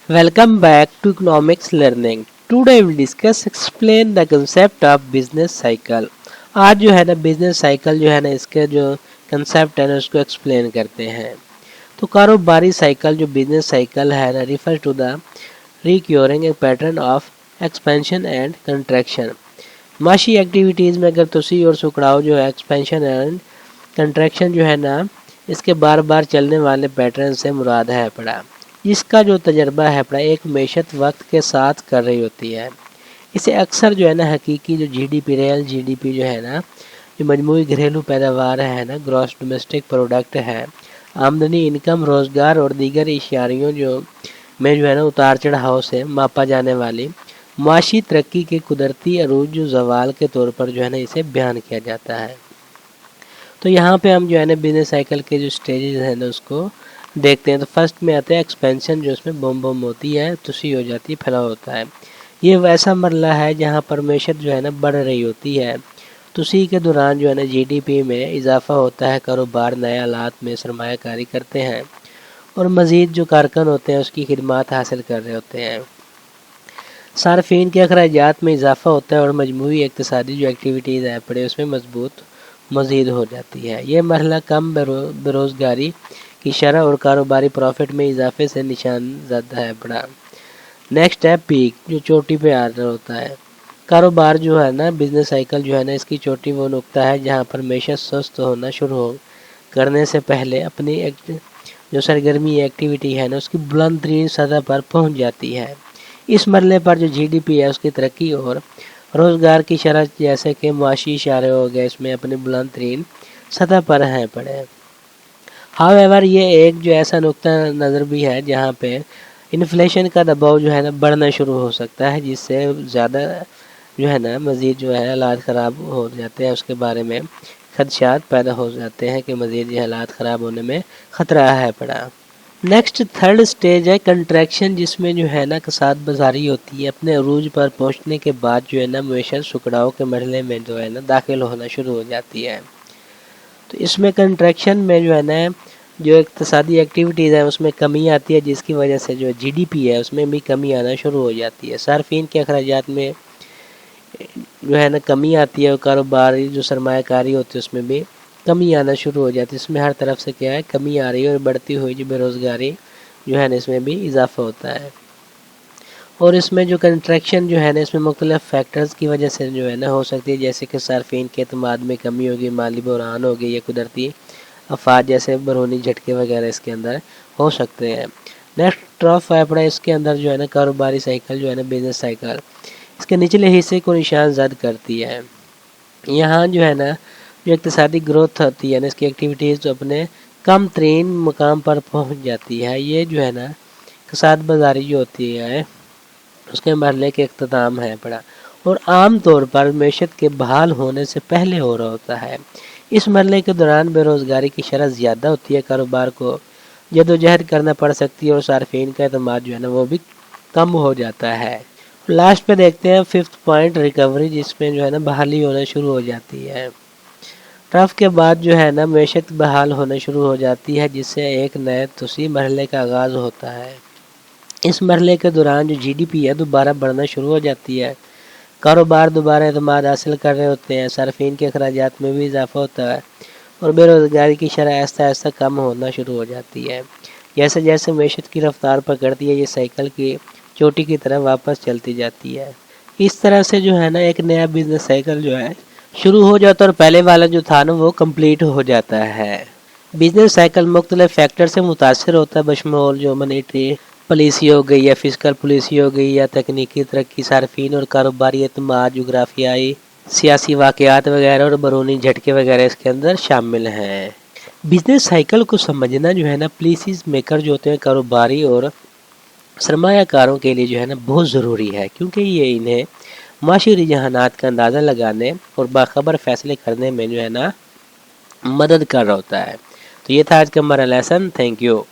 Welcome back to Economics Learning. Today we will discuss explain the concept of business cycle. आज जो है ना business cycle जो है ना इसके जो कंसेप्ट है ना उसको एक्सप्लेन करते हैं। तो कारोबारी साइकिल जो बिजनेस साइकिल है ना refer to the recurring pattern of expansion and contraction. माशी एक्टिविटीज़ में अगर तुसी और सुकड़ाओ जो है एक्सपेंशन एंड कंट्रैक्शन जो है ना इसके बार बार चलने वाले पैटर्न से मुराद है पड़ा। इसका जो तजर्बा है पड़ा एक मैशत वक्त के साथ कर रही होती है। इसे अक्सर जो है ना हकीकी जो जीडीपी रियल जीडीपी जो है ना जो मजमूई घरेलू पैदावार है ना ग्रॉस डोमेस्टिक प्रोडक्ट है, आमदनी इनकम रोज़गार और दीगर इशारियों जो है ना उतार चढ़ाव से मापा जाने वाली माशी तरक्की के कुदरती अरूज जो जवाल के तौर पर जो है ना इसे बयान किया जाता है। तो यहाँ पे हम जो है ना बिजनेस साइकिल के जो स्टेजेस हैं ना उसको देखते हैं। तो फर्स्ट में आता है एक्सपेंशन, जो इसमें बम होती है, तुसी हो जाती है, फैलाव होता है। ये वैसा मरला है जहाँ पर मैशत जो है ना बढ़ रही होती है। तुसी के दौरान जो है ना जीडीपी में इजाफा होता है, कारोबार नए आलात में सरमायाकारी करते हैं और मज़ीद जो कारकन होते हैं उसकी खिदमात हासिल कर रहे होते हैं। सार्फिन के अखराजात में इजाफा होता है और मजमूई इक़्तिसादी जो एक्टिविटीज़ है पड़े उसमें मज़ीद हो जाती है। ये मरहला कम बेरोज़गारी की शरह और कारोबारी प्रॉफिट में इजाफे से निशान ज़द है पड़ा। नेक्स्ट है पीक, जो चोटी पे आ रहा होता है। कारोबार जो है ना बिजनेस साइकिल जो है ना इसकी चोटी वो नुकता है जहाँ पर मैशत सुस्त होना शुरू हो करने से पहले अपनी जो सरगर्मी एक्टिविटी है ना उसकी बुलंद तरीन सतह पर पहुँच जाती है। इस मरले पर जो जीडीपी है उसकी तरक्की और रोज़गार की शरह जैसे कि मुआशी इशारे हो गए इसमें अपनी बुलंद तरीन सतह पर हैं पड़े। हाउएवर ये एक जो ऐसा नुक्ता नज़र भी है जहाँ पे इन्फ्लेशन का दबाव जो है ना बढ़ना शुरू हो सकता है, जिससे ज़्यादा जो है ना मज़ीद जो है हालात ख़राब हो जाते हैं। उसके बारे में खदशात पैदा हो जाते हैं कि मज़ीद ये हालात ख़राब होने में ख़तरा है पड़ा। नेक्स्ट थर्ड स्टेज है कंट्रैक्शन, जिसमें जो है ना कसाद बाजारी होती है। अपने अरूज पर पहुँचने के बाद जो है ना मैशत सुकड़ाव के मरहले में जो है ना दाखिल होना शुरू हो जाती है। तो इसमें कंट्रैक्शन में जो है ना जो इक़्तिसादी एक्टिविटीज़ है उसमें कमी आती है, जिसकी वजह से जो जीडीपी है उसमें भी कमी आना शुरू हो जाती है। सार्फिन के अखराजात में जो है ना कमी आती है और कारोबारी जो सरमायाकारी होती है उसमें भी कमी आना शुरू हो जाती है। इसमें हर तरफ से क्या है कमी आ रही है और बढ़ती हुई जो बेरोज़गारी जो है ना इसमें भी इजाफा होता है। और इसमें जो कंट्रैक्शन जो है ना इसमें मुख्तलिफ फैक्टर्स की वजह से जो है ना हो सकती है, जैसे कि सार्फिन के अतमाद में कमी होगी, माली बहरान होगी या कुदरती आफात जैसे बरूनी झटके वगैरह इसके अंदर हो सकते हैं। नेक्स्ट ट्रफ है पड़ा, इसके अंदर जो है ना कारोबारी साइकिल जो है ना बिजनेस साइकिल इसके निचले हिस्से को निशान जद करती है। यहाँ जो है ना जो इक़्तिसादी ग्रोथ होती है ना इसकी एक्टिविटीज़ जो अपने कम तरीन मुकाम पर पहुँच जाती है। ये जो है ना कसाद बाजारी जो होती है उसके मरहले के अख्ताम है पड़ा और आम तौर पर मैशत के बहाल होने से पहले हो रहा होता है। इस मरहले के दौरान बेरोज़गारी की शरह ज़्यादा होती है, कारोबार को जदोजहद करना पड़ सकती है और सार्फिन का एतमाद जो है ना वो भी कम हो जाता है। लास्ट पे देखते हैं फिफ्थ पॉइंट रिकवरी, जिसमें जो है ना बहाली होना शुरू हो जाती है। ट्रफ के बाद जो है ना मैशत बहाल होना शुरू हो जाती है, जिससे एक नए तुसी मरहले का आगाज़ होता है। इस मरहले के दौरान जो जीडीपी है दोबारा बढ़ना शुरू हो जाती है, कारोबार दोबारा एतमाद हासिल कर रहे होते हैं, सार्फिन के अखराजात में भी इजाफा होता है और बेरोज़गारी की शरह आहिस्ता आहिस्ता कम होना शुरू हो जाती है। जैसे जैसे मैशत की रफ्तार पकड़ती है ये साइकिल की चोटी की तरफ वापस चलती जाती है। इस तरह से जो है ना एक नया बिजनेस साइकिल जो है शुरू हो जाता है और पहले वाला जो था ना वो कंप्लीट हो जाता है। बिजनेस साइकिल मुख्तलिफ फैक्टर से मुतासर होता है, बशमूल जो मॉनेटरी पॉलिसी हो गई या फिजिकल पॉलिसी हो गई या तकनीकी तरक्की, सार्फिन और कारोबारी एतमाद, जोग्राफियाई सियासी वाक़यात वगैरह और बरूनी झटके वगैरह इसके अंदर शामिल हैं। बिजनेस साइकिल को समझना जो है ना पॉलिसीज मेकर जो होते हैं कारोबारी और सरमायाकारों के लिए जो है ना बहुत ज़रूरी है, क्योंकि ये इन्हें माशी रुझानात का अंदाज़ा लगाने और बाखबर फैसले करने में जो है ना मदद कर रहा होता है। तो ये था आज का हमारा लेसन। Thank you.